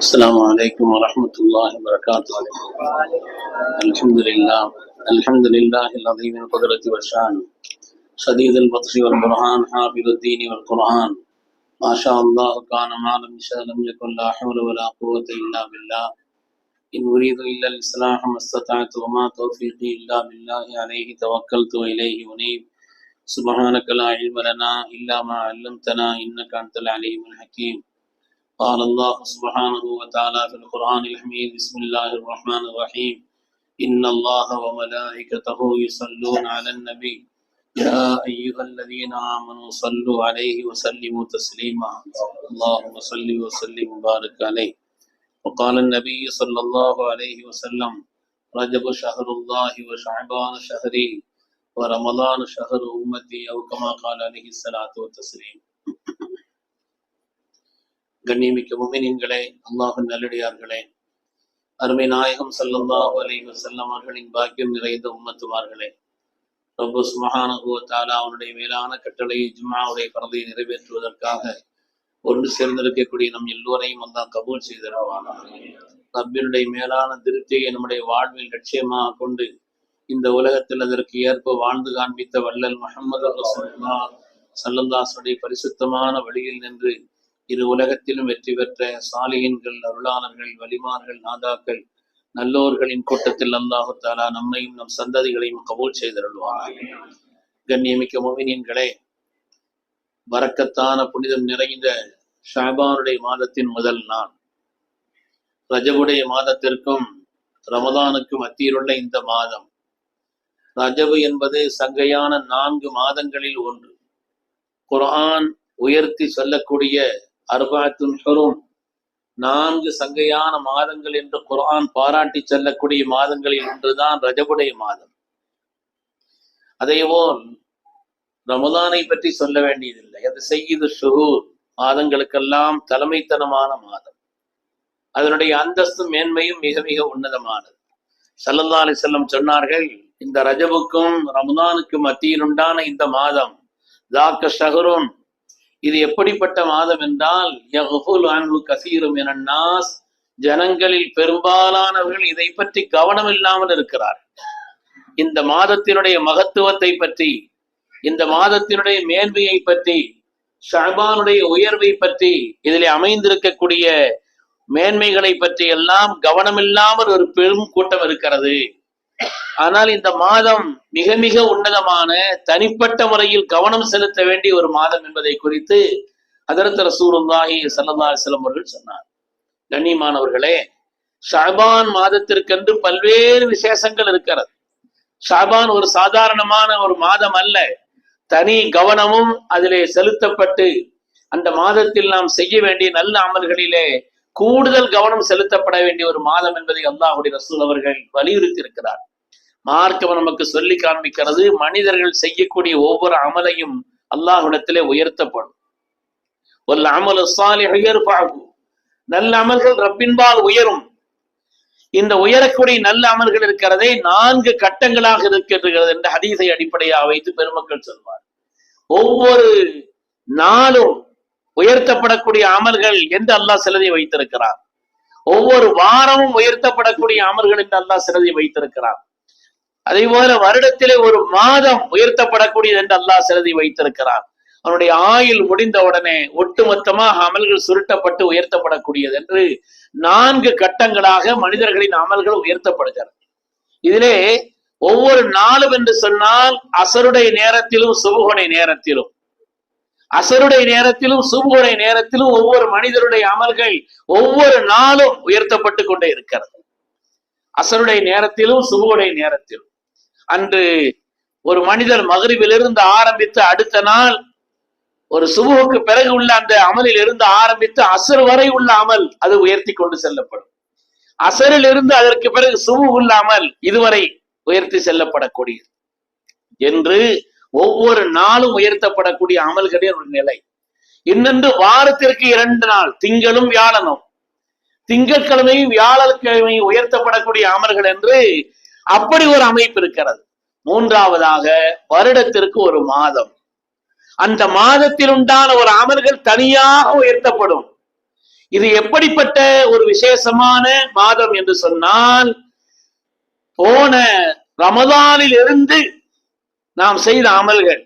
السلام عليكم ورحمة الله وبركاته. الحمد لله العظيم القدرة والشان شديد البطش والبرهان حافظ الدين والقرآن ما شاء الله كان ما لم يشاء لم يكن لا حول ولا قوة إلا بالله إن أريد إلا الإصلاح ما استطعت وما توفيقي إلا بالله عليه توكلت وإليه أنيب سبحانك لا علم لنا إلا ما علمتنا إنك أنت العليم الحكيم. قال الله سبحانه وتعالى في القرآن الحميد بسم الله الرحمن الرحيم إن الله وملائكته يصلون على النبي يا أيها الذين آمنوا صلوا عليه وسلموا تسليما اللهم صل وسلم وبارك عليه. وقال النبي صلى الله عليه وسلم رجب شهر الله وشعبان شهري ورمضان شهر أمتي أو كما قال عليه الصلاة والتسليم. கண்ணியமிக்க முஃமினீன்களே, அல்லாஹ்வின் நல்லடியார்களே, அருமை நாயகம் ஸல்லல்லாஹு அலைஹி வஸல்லம் அவர்களின் பாக்கியம் நிறைந்த உம்மத்துமார்களே, ரப்பு சுப்ஹானஹு வ தஆலா அவனுடைய மேலான கட்டளையை ஜும்ஆவுடைய ஃபர்தை நிறைவேற்றுவதற்காக ஒன்று சேர்ந்திருக்கக்கூடிய நம் எல்லோரையும் அல்லாஹ் கபூல் செய்திருவானாக. ரப்பினுடைய மேலான திருப்தியை நம்முடைய வாழ்வில் லட்சியமாக கொண்டு இந்த உலகத்தில் அதற்கு ஏற்ப வாழ்ந்து காண்பித்த வல்லல் முஹம்மது ரசூலுல்லாஹ் ஸல்லல்லாஹு அலைஹி வஸல்லம் பரிசுத்தமான வழியில் நின்று இரு உலகத்திலும் வெற்றி பெற்ற சாலிஹீன்கள், அருளாளர்கள், வலிமார்கள், நாதாக்கள், நல்லோர்களின் கூட்டத்தில் அல்லாஹு தஆலா நம்மையும் நம் சந்ததிகளையும் கபூல் செய்தருள்வார். கண்ணியமிக்க முஃமினீன்களே, பரக்கத்தான புனிதம் நிறைந்த ஷஅபானுடைய மாதத்தின் முதல் நாள், ரஜபுடைய மாதத்திற்கும் ரமதானுக்கும் மத்தியிலுள்ள இந்த மாதம், ரஜபு என்பது சங்கையான 4 மாதங்களில் ஒன்று. குர்ஆன் உயர்த்தி சொல்லக்கூடிய அர்பஅத்துன் ஹுரும், 4 சங்கையான மாதங்கள் என்று குர்ஆன் பாராட்டி சொல்லக்கூடிய மாதங்களில் ஒன்றுதான் ரஜபுடைய மாதம். அதேபோல் ரமதானை பற்றி சொல்ல வேண்டியதில்லை, அது சய்யிது ஷுஹூர், மாதங்களுக்கெல்லாம் தலைமைத்தனமான மாதம். அதனுடைய அந்தஸ்து மேன்மையும் மிக மிக உன்னதமானது. ஸல்லல்லாஹு அலைஹி வஸல்லம் சொன்னார்கள், இந்த ரஜபுக்கும் ரமதானுக்கும் மத்தியில் உண்டான இந்த மாதம் ذاك شهر, இது எப்படிப்பட்ட மாதம் என்றால் யஃபுல் அன்ஹு கஸீரும் மினன் நாஸ், ஜனங்களில் பெரும்பாலானவர்கள் இதை பற்றி கவனம் இல்லாமல் இருக்கிறார்கள். இந்த மாதத்தினுடைய மகத்துவத்தை பற்றி, இந்த மாதத்தினுடைய மேன்மையை பற்றி, ஷஅபானுடைய உயர்வை பற்றி, இதிலே அமைந்திருக்கக்கூடிய மேன்மைகளை பற்றி எல்லாம் கவனமில்லாமல் ஒரு பெரும் கூட்டம் இருக்கிறது. ஆனால் இந்த மாதம் மிக மிக உன்னதமான தனிப்பட்ட முறையில் கவனம் செலுத்த வேண்டிய ஒரு மாதம் என்பதை குறித்து ஹஜ்ரத் ரசூலுல்லாஹி ஸல்லல்லாஹு அலைஹி வஸல்லம் அவர்கள் சொன்னார். கண்ணியமானவர்களே, ஷஅபான் மாதத்திற்கென்று பல்வேறு விசேஷங்கள் இருக்கிறது. ஷஅபான் ஒரு சாதாரணமான ஒரு மாதம் அல்ல, தனி கவனமும் அதிலே செலுத்தப்பட்டு அந்த மாதத்தில் நாம் செய்ய வேண்டிய நல்ல அமல்களிலே கூடுதல் கவனம் செலுத்தப்பட வேண்டிய ஒரு மாதம் என்பதை அல்லாஹ்வுடைய ரசூல் அவர்கள் வலியுறுத்தி இருக்கிறார். மார்க்கம் நமக்கு சொல்லி காண்பிக்கிறது, மனிதர்கள் செய்யக்கூடிய ஒவ்வொரு அமலையும் அல்லாஹ்விடத்திலே உயர்த்தப்படும். வல் அமலு ஸாலிஹு யர்ஃபஅஹு, நல்ல அமல்கள் ரப்பின்பால் உயரும். இந்த உயரக்கூடிய நல்ல அமல்கள் இருக்கிறதை 4 கட்டங்களாக இருக்கிறது என்ற ஹதீஸை அடிப்படையாக வைத்து பெருமக்கள் சொல்வார். ஒவ்வொரு நாளும் உயர்த்தப்படக்கூடிய அமல்கள் என்று அல்லாஹ் சிலதை வைத்திருக்கிறார். ஒவ்வொரு வாரமும் உயர்த்தப்படக்கூடிய அமல்கள் என்று அல்லாஹ் சிலதை வைத்திருக்கிறார். அதே போல வருடத்திலே ஒரு மாதம் உயர்த்தப்படக்கூடியது என்று அல்லாஹ் சிலதை வைத்திருக்கிறார். அவனுடைய ஆயுள் முடிந்தவுடனே ஒட்டுமொத்தமாக அமல்கள் சுருட்டப்பட்டு உயர்த்தப்படக்கூடியது என்று 4 கட்டங்களாக மனிதர்களின் அமல்கள் உயர்த்தப்படுகிறது. இதிலே ஒவ்வொரு நாளும் என்று சொன்னால் அசருடைய நேரத்திலும் சுபுகுடைய நேரத்திலும், அசருடைய நேரத்திலும் சுபுகுடைய நேரத்திலும் ஒவ்வொரு மனிதருடைய அமல்கள் ஒவ்வொரு நாளும் உயர்த்தப்பட்டு கொண்டே இருக்கிறது. அசருடைய நேரத்திலும் சுபுகுடைய நேரத்திலும், அன்று ஒரு மனிதர் மக்ரிபிலிருந்து ஆரம்பித்து அடுத்த நாள் ஒரு சுபுகுக்கு பிறகு உள்ள அந்த அமலில் இருந்து ஆரம்பித்து அசர் வரை உள்ள அமல் அது உயர்த்தி கொண்டு செல்லப்படும். அசரில் இருந்து அதற்கு பிறகு சுபுகு உள்ள அமல் இதுவரை உயர்த்தி செல்லப்படக்கூடியது என்று ஒவ்வொரு நாளும் உயர்த்தப்படக்கூடிய அமல்களின் ஒரு நிலை. இன்னொன்று வாரத்திற்கு 2 நாள், திங்களும் வியாழனும், திங்கட்கிழமையும் வியாழக்கிழமையும் உயர்த்தப்படக்கூடிய அமல்கள் என்று அப்படி ஒரு அமைப்பு இருக்கிறது. 3ஆவதாக வருடத்திற்கு ஒரு மாதம், அந்த மாதத்தில் உண்டான ஒரு அமல்கள் தனியாக உயர்த்தப்படும். இது எப்படிப்பட்ட ஒரு விசேஷமான மாதம் என்று சொன்னால், போன ரமதானில் இருந்து நாம் செய்த அமல்கள்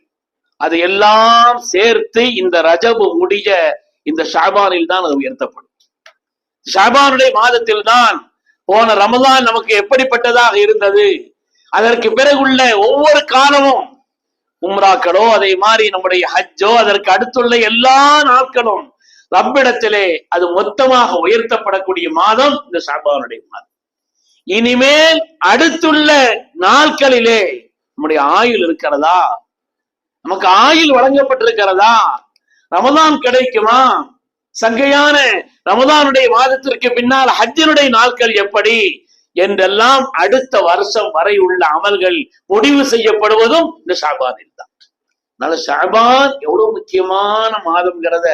அது எல்லாம் சேர்த்து இந்த ரஜபு முடிய இந்த ஷாபானில் தான் அது உயர்த்தப்படும். ஷாபானுடைய மாதத்தில் தான் போன ரமதான் நமக்கு எப்படிப்பட்டதாக இருந்தது, அதற்கு பிறகுள்ள ஒவ்வொரு காலமும் உம்ராக்களோ அதே மாதிரி நம்முடைய ஹஜ்ஜோ அதற்கு அடுத்துள்ள எல்லா நாட்களும் ரப்பிடத்திலே அது மொத்தமாக உயர்த்தப்படக்கூடிய மாதம் இந்த ஷாபானுடைய மாதம். இனிமேல் அடுத்துள்ள நாட்களிலே நம்முடைய ஆயுள் இருக்கிறதா, நமக்கு ஆயுள் வழங்கப்பட்டிருக்கிறதா, ரமதான் கிடைக்குமா, சங்கையான ரமதானுடைய மாதத்திற்கு பின்னால் ஹஜ்ஜினுடைய நாட்கள் எப்படி என்றெல்லாம் அடுத்த வருஷம் வரை உள்ள அமல்கள் முடிவு செய்யப்படுவதும் இந்த ஷாபானில் தான். அதனால ஷாபான் எவ்வளவு முக்கியமான மாதம்ங்கிறத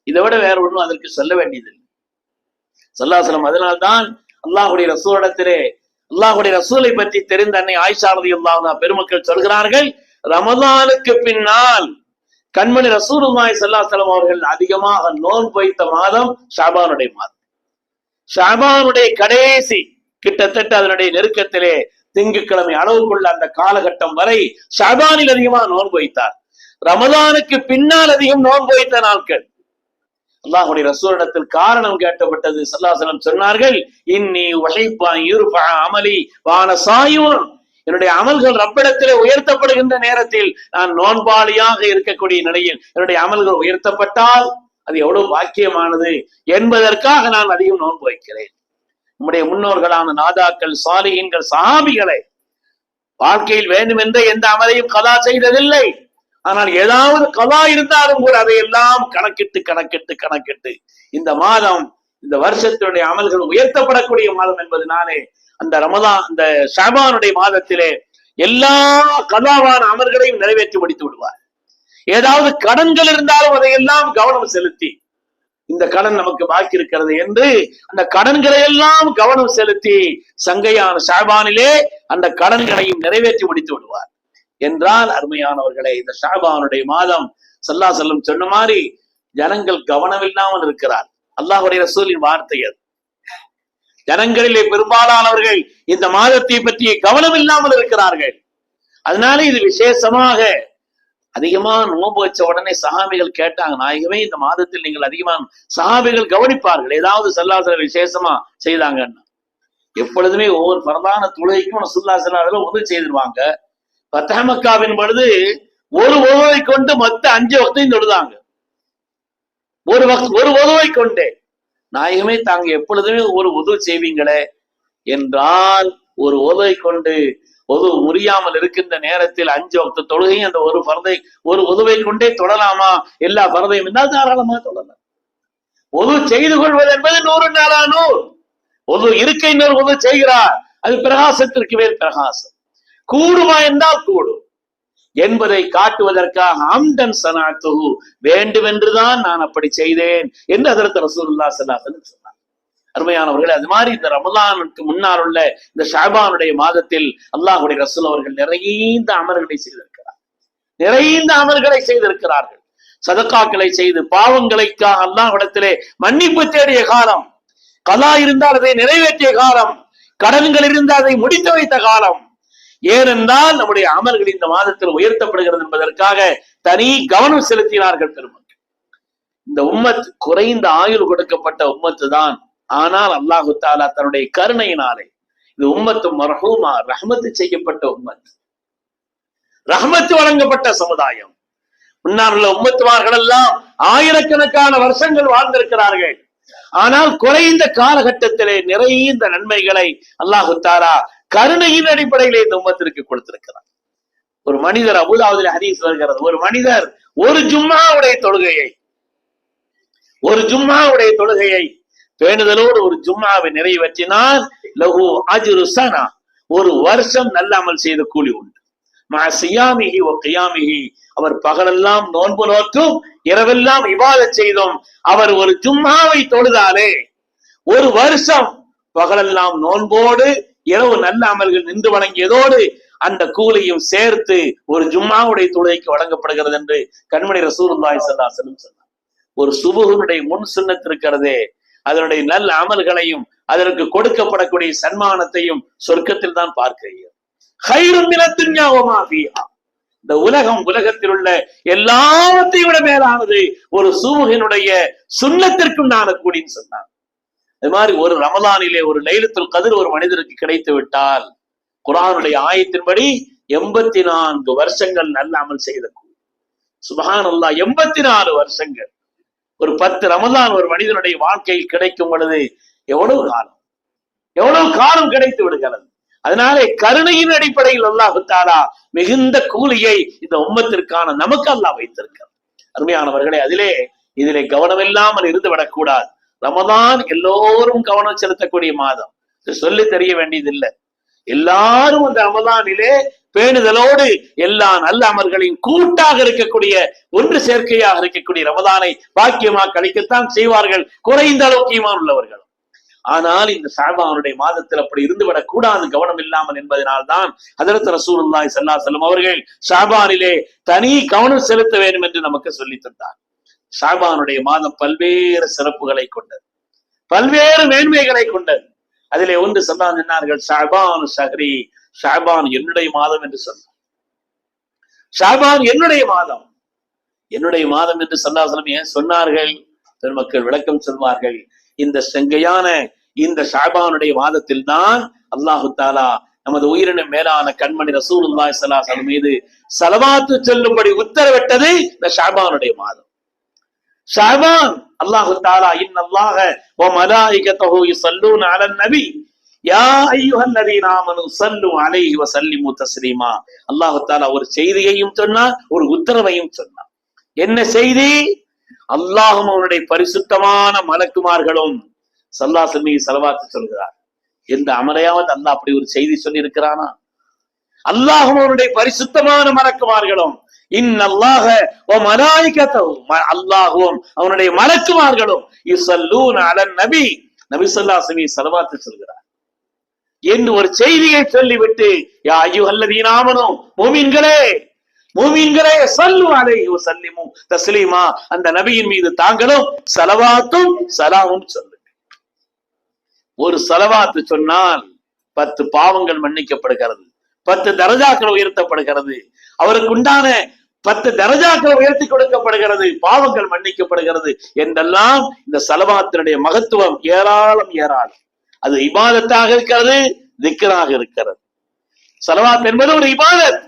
இதை விட வேற ஒன்றும் அதற்கு சொல்ல வேண்டியதில்லை. ஸல்லல்லாஹு அலைஹி வஸல்லம் அதனால்தான் அல்லாஹுடைய ரசூலிடத்திலே அல்லாஹுடைய ரசூலை பற்றி தெரிந்த அன்னை ஆயிஷா ரலியல்லாஹு அன்ஹா பெருமக்கள் சொல்கிறார்கள், ரமதானுக்கு பின்னால் கண்மணி ரசூலுல்லாஹி ஸல்லல்லாஹு அலைஹி வஸல்லம் அவர்கள் அதிகமாக நோன்பு வைத்த மாதம் ஷாபானுடைய மாதம். ஷாபானுடைய கடைசி கிட்டத்தட்ட அதனுடைய நெருக்கத்திலே திங்கட்கிழமை அளவுக்குள்ள அந்த காலகட்டம் வரை ஷாபானில் அதிகமாக நோன்பு வைத்தார். ரமதானுக்கு பின்னால் அதிகம் நோன்பு வைத்த நாட்கள். அல்லாஹுடைய ரசூலிடத்தில் காரணம் கேட்கப்பட்டது. ஸல்லல்லாஹு அலைஹி வஸல்லம் சொன்னார்கள், இன்னி உஹிப்பு அன் யுர்ஃபஅ அமலி வ அன ஸாயிமுன், என்னுடைய அமல்கள் ரப்பிடத்திலே உயர்த்தப்படுகின்ற நேரத்தில் நான் நோன்பாளியாக இருக்கக்கூடிய நிலையில் என்னுடைய அமல்கள் உயர்த்தப்பட்டால் அது எவ்வளவு பாக்கியமானது என்பதற்காக நான் அதிகம் நோன்பு வைக்கிறேன். நம்முடைய முன்னோர்களான நாதாக்கள், சாலிஹீன்கள், சஹாபிகளை வாழ்க்கையில் வேண்டும் என்ற எந்த அமலையும் கலா செய்ததில்லை. ஆனால் ஏதாவது கலா இருந்தாலும் கூட அதையெல்லாம் கணக்கிட்டு இந்த மாதம் இந்த வருஷத்தினுடைய அமல்கள் உயர்த்தப்படக்கூடிய மாதம் என்பதனாலே அந்த ரமதான் அந்த ஷாபானுடைய மாதத்திலே எல்லா கலாவான அமல்களையும் நிறைவேற்றி முடித்து விடுவார். ஏதாவது கடன்கள் இருந்தாலும் அதையெல்லாம் கவனம் செலுத்தி, இந்த கடன் நமக்கு பாக்கி இருக்கிறது என்று அந்த கடன்களை எல்லாம் கவனம் செலுத்தி சங்கையான ஷாபானிலே அந்த கடன்களையும் நிறைவேற்றி முடித்து விடுவார். என்றால் அருமையானவர்களே, இந்த ஷாபானுடைய மாதம் ஸல்லல்லாஹு அலைஹி வஸல்லம் சொன்ன மாதிரி ஜனங்கள் கவனம் இல்லாமல் இருக்கிறார். அல்லாஹ்வுடைய ரசூலின் வார்த்தை அது. ஜனங்களிலே பெரும்பாலானவர்கள் இந்த மாதத்தை பற்றி கவனம் இல்லாமல் இருக்கிறார்கள். அதனால இது விசேஷமாக அதிகமான நோன்பு வச்ச உடனே சஹாபிகள் கேட்டாங்க, நாயகமே இந்த மாதத்தில் நீங்கள் அதிகமான சஹாபிகள் கவனிப்பார்கள் ஏதாவது ஸல்லல்லாஹு அலைஹி வஸல்லம் விசேஷமா செய்தாங்கன்னா. எப்பொழுதுமே ஒவ்வொரு பிரதான தொழுகைக்கும் ரசூலுல்லாஹி ஸல்லல்லாஹு அலைஹி வஸல்லம் உதவி செய்திருவாங்க. ஃபத்ஹ் மக்காவின் பொழுது ஒரு உதவை கொண்டு மொத்த 5 வக்தையும் தொழுதாங்க. ஒரு உதவை கொண்டே. நாயகமே தாங்க எப்பொழுதுமே ஒரு உதவு செய்வீங்களே என்றால், ஒரு உதவை கொண்டு உதவு முடியாமல் இருக்கின்ற நேரத்தில் 5 வக்த தொழுகையும் அந்த ஒரு உதவை கொண்டே தொடலாமா? எல்லா பரதையும் இருந்தால் தாராளமா தொடலாம். உதவு செய்து கொள்வது என்பது 100 நாளா 100. உதவு இருக்கை உதவு செய்கிறார், அது பிரகாசத்திற்கு வேறு பிரகாசம். கூடுமா என்றால் கூடும் என்பதை காட்டுவதற்காக அம்தன் சனாத்துஹு, வேண்டுமென்றுதான் நான் அப்படி செய்தேன் என்று ஹஜ்ரத் ரசூலுல்லாஹி ஸல்லல்லாஹு அலைஹி வஸல்லம் சொன்னார். அருமையானவர்களே, அது மாதிரி இந்த ரமலானுக்கு முன்னால் உள்ள இந்த ஷாபானுடைய மாதத்தில் அல்லாஹ்வுடைய ரசூல் அவர்கள் நிறைந்த அமல்களை செய்திருக்கிறார்கள். சதக்காக்களை செய்து பாவங்களுக்காக அல்லாஹ்விடத்திலே மன்னிப்பு தேடிய காலம், கலா இருந்தால் அதை நிறைவேற்றிய காலம், கடன்கள் இருந்தால் அதை முடித்து வைத்த காலம். ஏனென்றால் நம்முடைய அமல்கள் இந்த மாதத்தில் உயர்த்தப்படுகிறது என்பதற்காக தனி கவனம் செலுத்தினார்கள் பெருமக்கள். இந்த உம்மத் குறைந்த ஆயுள் கொடுக்கப்பட்ட உம்மத்து தான். ஆனால் அல்லாஹு தஆலா தன்னுடைய கருணையினாலே இது உம்மத்து மர்ஹூமா, ரஹ்மத்து செய்யப்பட்ட உம்மத், ரஹ்மத்து வழங்கப்பட்ட சமுதாயம். முன்னால் உள்ள உம்மத்துமார்கள் எல்லாம் ஆயிரக்கணக்கான வருஷங்கள் வாழ்ந்திருக்கிறார்கள். ஆனால் குறைந்த காலகட்டத்திலே நிறைந்த நன்மைகளை அல்லாஹு தஆலா கருணையின் அடிப்படையிலே இந்த உம்மத்திற்கு கொடுத்திருக்கிறார். ஒரு மனிதர், அபூதாவுதிலே ஹதீஸ் வருகிறது, ஒரு மனிதர் ஒரு ஜும்மாவுடைய தொழுகையை பேணுதலோடு ஒரு ஜும்மாவை நிறைவேற்றினால் லஹு அஜ்ரு ஸனா, ஒரு வருஷம் நல்ல அமல் செய்த கூலி உண்டு. மா சியாமிஹி வ கியாமிஹி, அவர் பகலெல்லாம் நோன்பு நோற்றும் இரவெல்லாம் இபாதத் செய்தும் அவர் ஒரு ஜும்மாவை தொழுதாலே ஒரு வருஷம் பகலெல்லாம் நோன்போடு இரவு நல்ல அமல்கள் நின்று வணங்கியதோடு அந்த கூலியும் சேர்த்து ஒரு ஜும்மாவுடைய தொழுகைக்கு வழங்கப்படுகிறது என்று கண்மணி ரசூலுல்லாஹி ஸல்லல்லாஹு அலைஹி வஸல்லம் சொன்னார். ஒரு சுபுஹுடைய முன் சுன்னத் இருக்கிறதே, அதனுடைய நல்ல அமல்களையும் அதற்கு கொடுக்கப்படக்கூடிய சன்மானத்தையும் சொர்க்கத்தில் தான் பார்க்கிறீர்கள். இந்த உலகத்தில் உள்ள எல்லாவற்றையும் விட மேலானது ஒரு சூமுகனுடைய சுன்னத்திற்கும் நாணக்கூடின்னு சொன்னார். அது மாதிரி ஒரு ரமலானிலே ஒரு லைலத்துல் கத்ர் ஒரு மனிதருக்கு கிடைத்து விட்டால் குர்ஆனுடைய ஆயத்தின்படி 84 வருஷங்கள் நல்ல அமல் செய்த கூலி. சுப்ஹானல்லாஹ், 84 வருஷங்கள். ஒரு 10 ரமலான் ஒரு மனிதனுடைய வாழ்க்கையில் கிடைக்கும் பொழுது எவ்வளவு காலம் கிடைத்து விடுகிறது. அதனாலே கருணையின் அடிப்படையில் அல்லாஹ் தஆலா மிகுந்த கூலியை இந்த உம்மத்திற்கான நமக்கு அல்லாஹ் வைத்திருக்கிறார். அருமையானவர்களே, இதிலே கவனம் இல்லாமல் இருந்து விடக்கூடாது. ரமதான் எல்லோரும் கவனம் செலுத்தக்கூடிய மாதம், சொல்லி தெரிய வேண்டியதில்லை. எல்லாரும் அந்த ரமதானிலே பேணுதலோடு எல்லா நல்ல அமல்களையும் கூட்டாக இருக்கக்கூடிய ஒன்று சேர்க்கையாக இருக்கக்கூடிய ரமதானை பாக்கியமா கழிக்கத்தான் செய்வார்கள், குறைந்த அளவுக்கு ஈமான் உள்ளவர்கள். ஆனால் இந்த ஷஅபானுடைய மாதத்தில் அப்படி இருந்துவிடக் கூடாது, கவனம் இல்லாமல் என்பதனால்தான் ஹஜ்ரத் ரசூலுல்லாஹி ஸல்லல்லாஹு அலைஹி வஸல்லம் அவர்கள் ஷஅபானிலே தனி கவனம் செலுத்த வேண்டும் என்று நமக்கு சொல்லித் தந்தார். ஷஅபானுடைய மாதம் பல்வேறு சிறப்புகளை கொண்டது, பல்வேறு மேன்மைகளை கொண்டது. அதிலே ஒன்று சொன்னார்கள், ஷஅபான் ஷஹ்ரி, ஷஅபான் என்னுடைய மாதம் என்று சொன்னார். ஷஅபான் என்னுடைய மாதம் என்று ஸல்லல்லாஹு ஏன் சொன்னார்கள்? பெருமக்கள் விளக்கம் சொல்வார்கள். இந்த செங்கையான இந்த ஷஅபானுடைய மாதத்தில் தான் அல்லாஹு தஆலா நமது உயிரினும் மேலான கண்மணி ரசூலுல்லாஹி ஸல்லல்லாஹு அலைஹி வஸல்லம் மீது ஸலவாத்து சொல்லும்படி உத்தரவிட்டது இந்த ஷஅபானுடைய மாதம். ஷஅபான் அல்லாஹு தஆலா இன்னல்லாஹ வ மலாயிகத்துஹு யுஸல்லூன அலன் நபி யா அய்யுஹல்லதீன ஆமனூ ஸல்லு அலைஹி வ ஸல்லிமு தஸ்லீமா. அல்லாஹு தஆலா ஒரு செய்தியையும் சொன்னார், ஒரு உத்தரவையும் சொன்னார். என்ன செய்தி? அல்லாஹும் அவனுடைய பரிசுத்தமான மலக்குமார்களும் ஸல்லல்லாஹு அலைஹி வஸல்லம் ஸலவாத்து சொல்கிறார். எந்த அமரையாவது அல்லாஹ் அப்படி ஒரு செய்தி சொல்லி இருக்கிறானா? அல்லாஹும் அவனுடைய பரிசுத்தமான மலக்குமார்களும் இன்னல்லாஹ வ மலாயிகத்துஹு, அல்லாஹும் அவனுடைய மலக்குமார்களும் யுஸல்லூன அலன் நபி, நபி ஸல்லல்லாஹு அலைஹி வஸல்லம் ஸலவாத்து சொல்கிறார் என்று ஒரு செய்தியை சொல்லிவிட்டு யா அய்யுஹல்லதீன ஆமனூ, மூமின்களே ஸல்லு அலைஹி வ ஸல்லிமு தஸ்லீமா, அந்த நபியின் மீது தாங்களும் ஸலவாத்தும் ஸலாமும் சொல்லுங்கள். ஒரு ஸலவாத்து சொன்னால் 10 பாவங்கள் மன்னிக்கப்படுகிறது, 10 தரஜாக்கள் உயர்த்தப்படுகிறது, அவருக்கு உண்டான 10 தரஜாக்கள் உயர்த்தி கொடுக்கப்படுகிறது, பாவங்கள் மன்னிக்கப்படுகிறது என்றெல்லாம் இந்த ஸலவாத்தினுடைய மகத்துவம் ஏராளம். அது இபாதத்தாக இருக்கிறது, திக்ராக இருக்கிறது. ஸலவாத் என்பது ஒரு இபாதத்,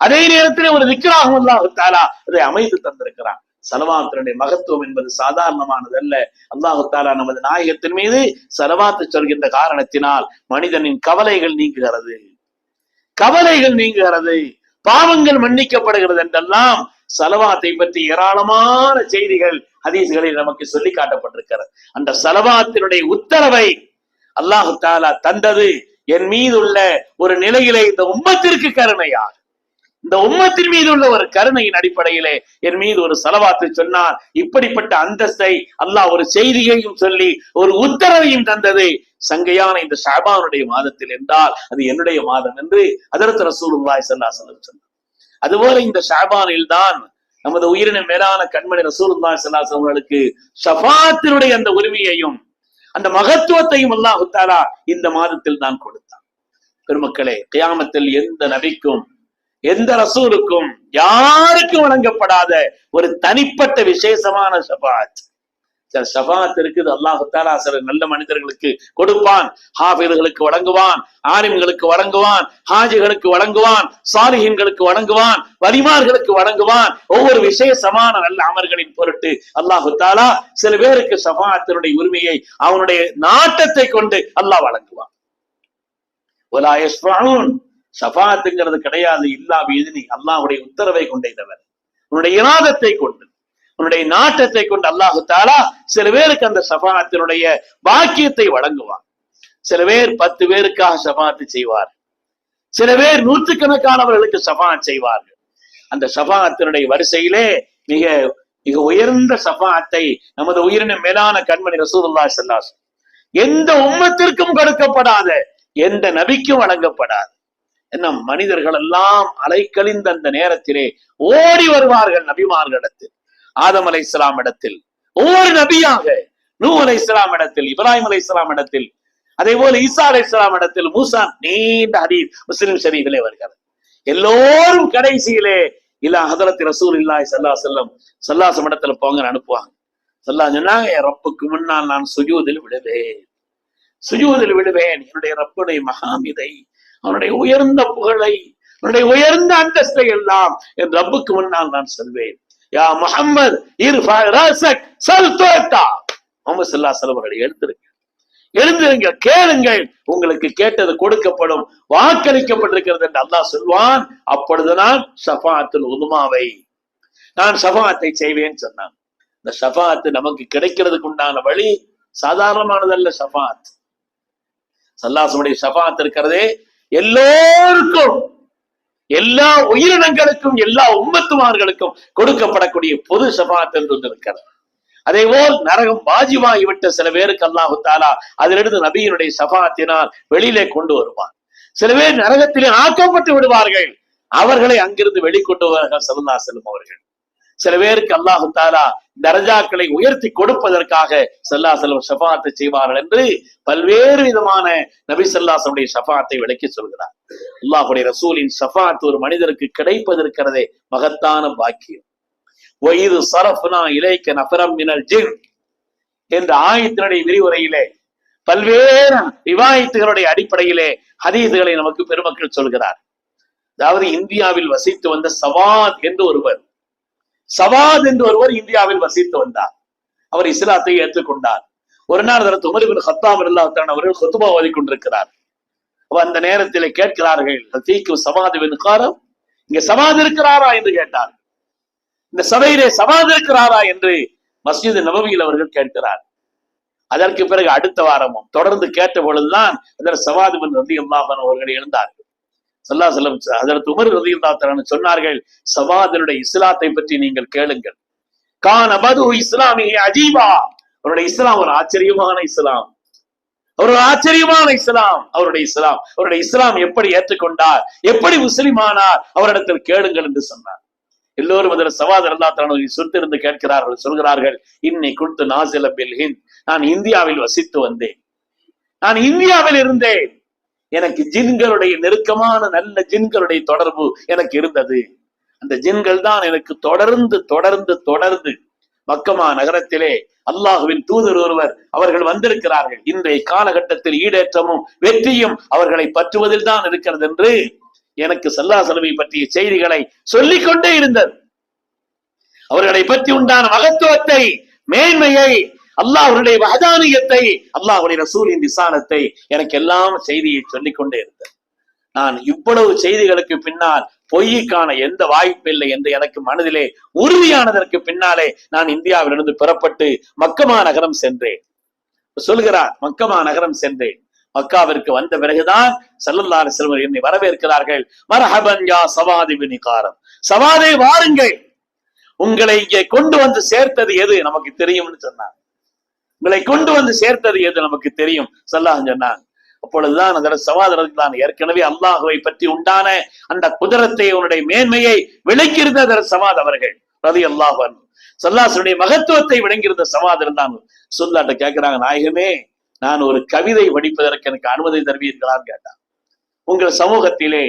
அதே நேரத்தில் ஒரு திக்ராக அல்லாஹ் தஆலா அதை அமைத்து தந்திருக்கிறான். ஸலவாத்தினுடைய மகத்துவம் என்பது சாதாரணமானது அல்ல. அல்லாஹ் தஆலா நமது நாயகத்தின் மீது ஸலவாத்து சொல்கின்ற காரணத்தினால் மனிதனின் கவலைகள் நீங்குகிறது, பாவங்கள் மன்னிக்கப்படுகிறது என்றெல்லாம் ஸலவாத்தை பற்றி ஏராளமான செய்திகள் ஹதீஸ்களில் நமக்கு சொல்லி காட்டப்பட்டிருக்கிறது. அந்த ஸலவாத்தினுடைய உத்தரவை அல்லாஹ் தஆலா தந்தது என் மீது உள்ள ஒரு நிலையிலே இந்த உம்மத்திற்கு கருணையாக, இந்த உம்மத்தின் மீது உள்ள ஒரு கருணையின் அடிப்படையிலே என் மீது ஒரு ஸலவாத்து சொன்னார். இப்படிப்பட்ட அந்தஸ்தை அல்லாஹ் ஒரு செய்தியையும் சொல்லி ஒரு உத்தரவையும் தந்தது சங்கையான இந்த ஷஅபானுடைய மாதத்தில் என்றால் அது என்னுடைய மாதம் என்று ஹஜ்ரத் ரசூலுல்லாஹி ஸல்லல்லாஹு அலைஹி வஸல்லம் சொன்னார். அதுபோல இந்த ஷஅபானில் தான் நமது உயிரினும் மேலான கண்மணி ரசூலுல்லாஹி ஸல்லல்லாஹு அலைஹி வஸல்லம் ஷஃபாஅத்தினுடைய அந்த உரிமையையும் அந்த மகத்துவத்தையும் அல்லாஹ் தஆலா இந்த மாதத்தில் தான் கொடுத்தார். பெருமக்களே, கியாமத்தில் எந்த நபிக்கும் எந்த ரசூலுக்கும் யாருக்கும் வழங்கப்படாத ஒரு தனிப்பட்ட விசேஷமான ஷஃபாஅத். ஷஃபாஅத் இருக்குது. அல்லாஹ் தஆலா சில நல்ல மனிதர்களுக்கு கொடுப்பான், ஹாஃபிதுகளுக்கு வழங்குவான், ஆலிம்களுக்கு வழங்குவான், ஹாஜிகளுக்கு வழங்குவான், சாலிஹீன்களுக்கு வழங்குவான், வலிமார்களுக்கு வழங்குவான். ஒவ்வொரு விசேஷமான நல்ல அமர்களின் பொருட்டு அல்லாஹ் தஆலா சில பேருக்கு ஷஃபாஅத்தினுடைய உரிமையை அவனுடைய நாட்டத்தை கொண்டு அல்லாஹ் வழங்குவான். வலா யஸ்ஃபஊன், ஷஃபாஅத்துங்கிறது கிடையாது இல்லா பிஇذنி, அல்லாஹ்வுடைய உத்தரவை கொண்டே தவிர, உன்னுடைய இராதத்தை கொண்டு, உன்னுடைய நாட்டத்தை கொண்டு அல்லாஹ் தஆலா சில பேருக்கு அந்த ஷஃபாஅத்தினுடைய பாக்கியத்தை வழங்குவார். சில பேர் 10 பேருக்காக ஷஃபாஅத் செய்வார், சில பேர் நூற்றுக்கணக்கானவர்களுக்கு ஷஃபாஅத் செய்வார்கள். அந்த ஷஃபாஅத்தினுடைய வரிசையிலே மிக மிக உயர்ந்த ஷஃபாஅத்தை நமது உயிரினும் மேலான கண்மணி ரசூலுல்லாஹி ஸல்லல்லாஹு அலைஹி வஸல்லம் எந்த உம்மத்திற்கும் கொடுக்கப்படாத, எந்த நபிக்கும் வழங்கப்படாது. என்ன, மனிதர்கள் எல்லாம் அலைக்கழிந்த அந்த நேரத்திலே ஓடி வருவார்கள் நபிமார்களிடத்தில், ஆதம் அலைஹிஸ்ஸலாம் இடத்தில். ஒவ்வொரு நபியாக நூ அலைஹிஸ்ஸலாம் இடத்தில், இப்ராஹிம் அலைஹிஸ்ஸலாம் இடத்தில், அதே போல ஈசா அலைஹிஸ்ஸலாம் இடத்தில், மூசா, நீண்ட ஹதீஸ் முஸ்லிம் ஷரீஃபிலே வருகிறது. எல்லோரும் கடைசியிலே இல்ல ஹதரத் ரசூலுல்லாஹி ஸல்லல்லாஹு அலைஹி வஸல்லம் ஸல்லல்லாஹு இடத்துல போங்கன்னு அனுப்புவாங்க. ஸல்லல்லாஹு சொன்னாங்க, என் ரப்புக்கு முன்னால் நான் சுஜூதில் விடுவேன், சுஜூதில் விடுவேன். என்னுடைய ரப்புடைய மகாமிதை, அவனுடைய உயர்ந்த புகழை, அவனுடைய உயர்ந்த அந்தஸ்தை எல்லாம் என் ரப்புக்கு முன்னால் நான் சொல்வேன். யா முஹம்மது இர்ஃபா ரஸக் சல் துஅத்தா. முஹம்மது ஸல்லல்லாஹு அலைஹி வஸல்லம் எழுந்திருங்க, எழுந்திருங்க, கேளுங்கள், உங்களுக்கு கேட்டது கொடுக்கப்படும், வாக்களிக்கப்பட்டிருக்கிறது என்று அல்லாஹ் சொல்வான். அப்பொழுது நான் ஷஃபாஅத்துல் உதுமாவை, நான் ஷஃபாஅத்தை செய்வேன் சொன்னான். இந்த ஷஃபாஅத்து நமக்கு கிடைக்கிறதுக்கு உண்டான வழி சாதாரணமானதல்ல. ஷஃபாஅத், ஸல்லல்லாஹு ஷஃபாஅத் இருக்கிறதே எல்லோருக்கும், எல்லா உயிரினங்களுக்கும், எல்லா உம்மத்துமார்களுக்கும் கொடுக்கப்படக்கூடிய பொது ஷஃபாஅத் என்று இருக்கிறது. அதே போல் நரகம் வாஜிபாகிவிட்ட சில பேருக்கு அல்லாஹு தஆலா அதிலிருந்து நபியினுடைய ஷஃபாஅத்தினால் வெளியிலே கொண்டு வருவார். சில பேர் நரகத்திலே ஆக்கப்பட்டு விடுவார்கள், அவர்களை அங்கிருந்து வெளிக்கொண்டு வருவார்கள் ஸல்லல்லாஹு அலைஹி வஸல்லம் அவர்கள். சில பேருக்கு அல்லாஹு தஆலா தரஜாக்களை உயர்த்தி கொடுப்பதற்காக ஸல்லல்லாஹு அலைஹி வஸல்லம் ஷஃபாஅத்தை செய்வார்கள் என்று பல்வேறு விதமான நபி ஸல்லல்லாஹு அலைஹி வஸல்லம் ஷஃபாஅத்தை விளக்கி சொல்கிறார். அல்லாஹ்வுடைய ரசூலின் ஷஃபாஅத் ஒரு மனிதருக்கு கிடைப்பதற்கிறதே மகத்தான பாக்கியம். وَإِذْ صَرَفْنَا إِلَيْكَ نَفَرًا مِنَ الْجِنِّ என்ற ஆயத்தினுடைய விரிவுரையிலே பல்வேறு ரிவாயத்துகளுடைய அடிப்படையிலே ஹதீஸ்களை நமக்கு பெருமக்கள் சொல்கிறார். அதாவது இந்தியாவில் வசித்து வந்த சவாத் என்று ஒருவர், சவாத் என்று ஒருவர் இந்தியாவில் வசித்து வந்தார். அவர் இஸ்லாத்தை ஏற்றுக்கொண்டார். ஒரு நாள் ஹஜ்ரத் உமர் இப்னு கத்தாப் ரலியல்லாஹு தஆலா அவர்கள் குத்பா ஓதிக் கொண்டிருக்கிறார். அந்த நேரத்தில் கேட்கிறார்கள், ரஃபீக்கு சவாத் பின் காரம், இங்க சவாத் இருக்கிறாரா என்று கேட்டார். இந்த சபையிலே சவாத் இருக்கிறாரா என்று மஸ்ஜித் நபவியில் அவர்கள் கேட்கிறார். அதற்கு பிறகு அடுத்த வாரமும் தொடர்ந்து கேட்ட பொழுதுதான் அதற்கு சவாத் பின் ரலியல்லாஹு அன்ஹு அவர்கள் எழுந்தார்கள். ஸல்லல்லாஹு அலைஹி வஸல்லம் ஹஜ்ரத் உமர் ரலியல்லாஹு தஆலா சொன்னார்கள், சவாதுடைய இஸ்லாத்தை பற்றி நீங்கள் கேளுங்கள். கான பது இஸ்லாமி அஜீபா, அவருடைய இஸ்லாம் ஒரு ஆச்சரியமான இஸ்லாம், ஒரு ஆச்சரியமான இஸ்லாம். அவருடைய இஸ்லாம் எப்படி ஏற்றுக்கொண்டார், எப்படி முஸ்லிம் ஆனார், அவரிடத்தில் கேளுங்கள் என்று சொன்னார். எல்லோரும் அதில் சவாத் ரலியல்லாஹு தஆலா சொத்திருந்து கேட்கிறார்கள், சொல்கிறார்கள், இன்னி குன்து நாஸில பில் ஹிந்த், நான் இந்தியாவில் வசித்து வந்தேன், நான் இந்தியாவில் இருந்தேன், எனக்கு ஜின்களுடைய நெருக்கமான நல்ல ஜின்களுடைய தொடர்பு எனக்கு இருந்தது. அந்த ஜின்கள் தான் எனக்கு தொடர்ந்து தொடர்ந்து தொடர்ந்து மக்கமா நகரத்திலே அல்லாஹுவின் தூதர் ஒருவர் அவர்கள் வந்திருக்கிறார்கள், இன்றைய காலகட்டத்தில் ஈடேற்றமும் வெற்றியும் அவர்களை பற்றுவதில் தான் இருக்கிறது என்று எனக்கு ஸல்லல்லாஹு அலைஹி வஸல்லம் பற்றிய செய்திகளை சொல்லிக் கொண்டே இருந்தது. அவர்களை பற்றி உண்டான மகத்துவத்தை, மேன்மையை, அல்லாஹ்வுடைய வஹதானியத்தை, அல்லாஹ்வுடைய ரசூலின் விசாலத்தை எனக்கு எல்லாம் செய்தியை சொல்லிக் கொண்டே இருந்தது. நான் இவ்வளவு செய்திகளுக்கு பின்னால் பொய்க்கான எந்த வாய்ப்பில்லை என்று எனக்கு மனதிலே உறுதியானதற்கு பின்னாலே நான் இந்தியாவிலிருந்து பெறப்பட்டு மக்கமா நகரம் சென்றேன். சொல்கிறார், மக்கமா நகரம் சென்றேன். மக்காவிற்கு வந்த பிறகுதான் ஸல்லல்லாஹு அலைஹி வஸல்லம் என்னை வரவேற்கிறார்கள். மர்ஹபன் யா சவாத் இப்னு காரம், சவாதே வாருங்கள், உங்களை இங்கே கொண்டு வந்து சேர்த்தது எது நமக்கு தெரியும்னு சொன்னார். உங்களை கொண்டு வந்து சேர்த்தது எது நமக்கு தெரியும் ஸல்லல்லாஹு சொன்னாங்க. அப்பொழுதுதான் அதற்கு சவாத் ரலியல்லாஹு ஏற்கனவே அல்லாஹுவை பற்றி உண்டான அந்த குதிரத்தை, அவனுடைய மேன்மையை விளக்கியிருந்த அதற்கு சவாத் அவர்கள் ரலியல்லாஹு அன்ஹு, ஸல்லல்லாஹுடைய மகத்துவத்தை விளங்கியிருந்த சவாத் இருந்தாங்க. சொல்லாட்ட கேட்கிறாங்க, நாயகமே, நான் ஒரு கவிதை படிப்பதற்கு எனக்கு அனுமதி தருவீர்களான்னு கேட்டான். உங்கள் சமூகத்திலே,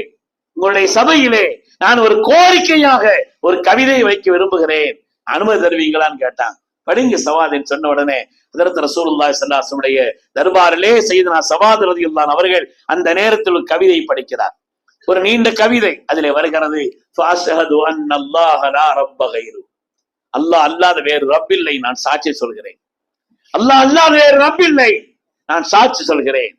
உங்களுடைய சபையிலே நான் ஒரு கோரிக்கையாக ஒரு கவிதையை வைக்க விரும்புகிறேன், அனுமதி தருவீங்களான்னு கேட்டான். படிங்க சவாதின் சொன்ன உடனே ஹஜ்ரத் ரசூலுல்லாஹி ஸல்லல்லாஹு அலைஹி வஸல்லம் தர்பாரிலே சையதுனா சவாத் ரலியல்லாஹு அவர்கள் அந்த நேரத்தில் ஒரு கவிதை படிக்கிறார். ஒரு நீண்ட கவிதை. அதிலே வருகிறது, ஃபஅஷ்ஹது அன்னல்லாஹ லா ரப்ப கைரு, அல்லாஹ் அல்லாத வேறு ரப் இல்லை, நான் சாட்சி சொல்கிறேன். அல்லாஹ் அல்லாத வேறு ரப் இல்லை, நான் சாட்சி சொல்கிறேன்.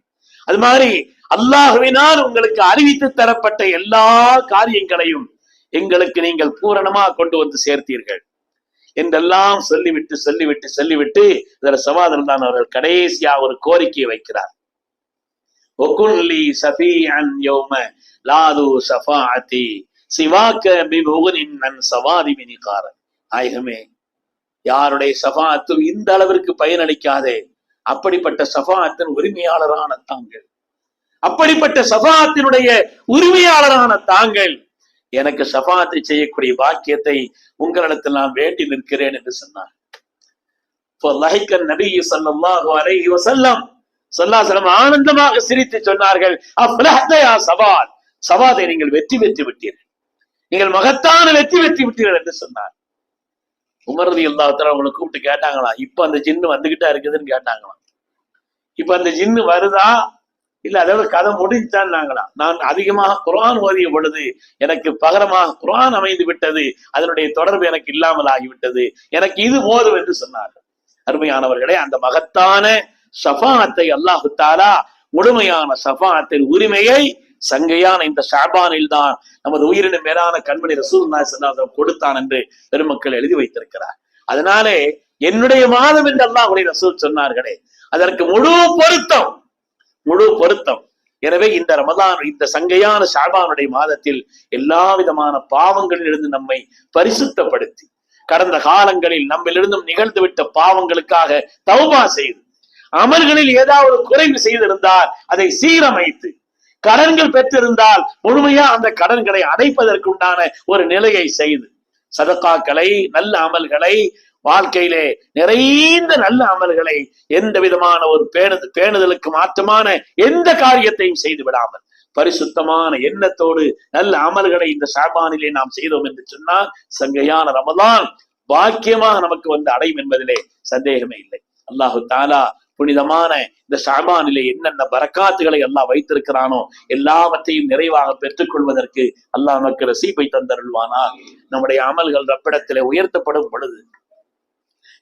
அது மாதிரி அல்லாஹ்வினால் உங்களுக்கு அறிவித்து தரப்பட்ட எல்லா காரியங்களையும் எங்களுக்கு நீங்கள் பூரணமா கொண்டு வந்து சேர்த்தீர்கள் என்றெல்லாம் சொல்லிவிட்டு சவாத் ரலியல்லாஹு அவர்கள் கடைசியா ஒரு கோரிக்கையை வைக்கிறார். ஒகுல்லி ஸஃபியன் யௌம லாது ஸஃபாஅதி சிவாக பிமுகனின் நன் சவாதி பின் காரம். நாயகமே, யாருடைய ஷஃபாஅத்தும் இந்த அளவிற்கு பயனளிக்காதே, அப்படிப்பட்ட ஷஃபாஅத்தின் உரிமையாளரான தாங்கள், அப்படிப்பட்ட ஷஃபாஅத்தினுடைய உரிமையாளரான தாங்கள் எனக்கு ஷஃபாஅத்தை செய்யக்கூடிய பாக்கியத்தை உங்களிடத்தில் நான் வேண்டி நிற்கிறேன் என்று சொன்னார். நபி ஸல்லல்லாஹு அலைஹி வஸல்லம் ஆனந்தமாக சிரித்து சொன்னார்கள், சவாத், சவாதை நீங்கள் வெற்றி பெற்று விட்டீர்கள், நீங்கள் மகத்தான வெற்றி பெற்று விட்டீர்கள் என்று சொன்னார். உமர் ரலியல்லாஹு தஆலா அவங்களை கூப்பிட்டு கேட்டாங்களாம், இப்ப அந்த ஜின்னு வந்துகிட்டா இருக்குதுன்னு கேட்டாங்களாம். இப்ப அந்த ஜின்னு வருதா இல்ல அதோட கதை முடிஞ்சாங்களாம். நான் அதிகமாக குர்ஆன் ஓதிய பொழுது எனக்கு பகரமாக குர்ஆன் அமைந்து விட்டது, அதனுடைய தொடர்பு எனக்கு இல்லாமல் ஆகிவிட்டது, எனக்கு இது போதும் என்று சொன்னார்கள். அருமையானவர்களே, அந்த மகத்தான ஷஃபாஅத்தை அல்லாஹு தஆலா, முழுமையான ஷஃபாஅத்தின் உரிமையை சங்கையான இந்த ஷஅபானில் தான் நமது உயிரின மேலான கண்மணி ரசூலுல்லாஹி ஸல்லல்லாஹு அலைஹி வஸல்லம் கொடுத்தான் என்று பெருமக்கள் எழுதி வைத்திருக்கிறார். அதனாலே என்னுடைய மாதம் என்று அல்லாஹ்வுடைய ரசூல் சொன்னார்களே, அதற்கு முழு பொருத்தம். எனவே இந்த ரமலான், இந்த சங்கையான ஷஅபானுடைய மாதத்தில் எல்லா விதமான பாவங்களிலிருந்து நம்மை பரிசுத்தப்படுத்தி, கடந்த காலங்களில் நம்மிலிருந்தும் நிகழ்ந்துவிட்ட பாவங்களுக்காக தௌபா செய்து, அமல்களில் ஏதாவது குறைவு செய்திருந்தால் அதை சீரமைத்து, கடன்கள் பெற்றிருந்தால் முழுமையா அந்த கடன்களை அடைப்பதற்குண்டான ஒரு நிலையை செய்து, சதகாக்களை, நல்ல அமல்களை, வாழ்க்கையிலே நிறைந்த நல்ல அமல்களை, எந்த விதமான ஒரு பேணுதலுக்கு மாற்றமான எந்த காரியத்தையும் செய்து விடாமல் பரிசுத்தமான எண்ணத்தோடு நல்ல அமல்களை இந்த ஷஅபானிலே நாம் செய்தோம் என்று சொன்னால் சங்கையான ரமலான் பாக்கியமாக நமக்கு வந்து அடையும் என்பதிலே சந்தேகமே இல்லை. அல்லாஹு தஆலா புனிதமான இந்த ஷஅபானிலே என்னென்ன பரக்காத்துகளை அல்லாஹ் வைத்திருக்கிறானோ எல்லாவற்றையும் நிறைவாக பெற்றுக் கொள்வதற்கு அல்லாஹ் நமக்கு நசீபை தந்தருள்வானாக. நம்முடைய அமல்கள் ரப்பிடத்திலே உயர்த்தப்படும் பொழுது,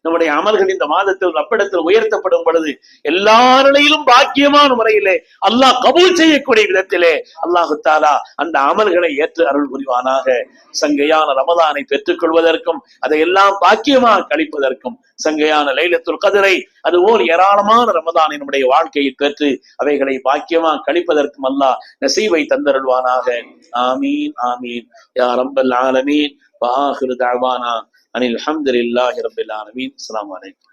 நம்முடைய அமல்கள் இந்த மாதத்தில் ரப்பிடத்தில் உயர்த்தப்படும் பொழுது எல்லா நிலையிலும் பாக்கியமான முறையிலே அல்லாஹ் கபூல் செய்யக்கூடிய விதத்திலே அல்லாஹு தஆலா அந்த அமல்களை ஏற்று அருள் புரிவானாக. சங்கையான ரமலானை பெற்றுக் கொள்வதற்கும் அதையெல்லாம் பாக்கியமாக கழிப்பதற்கும், சங்கையான லைலத்துல் கத்ரை அதுபோல் ஏராளமான ரமலானை நம்முடைய வாழ்க்கையில் பெற்று அவைகளை பாக்கியமாக கழிப்பதற்கும் அல்லாஹ் நசீபை தந்தருள்வானாக. ஆமீன் ஆமீன் யா ரப்பல் ஆலமீன். வ ஆகிரு தஅவானா அனில் ஹம்துலில்லாஹி ரப்பில் ஆலமீன். அஸ்ஸலாமு அலைக்கும்.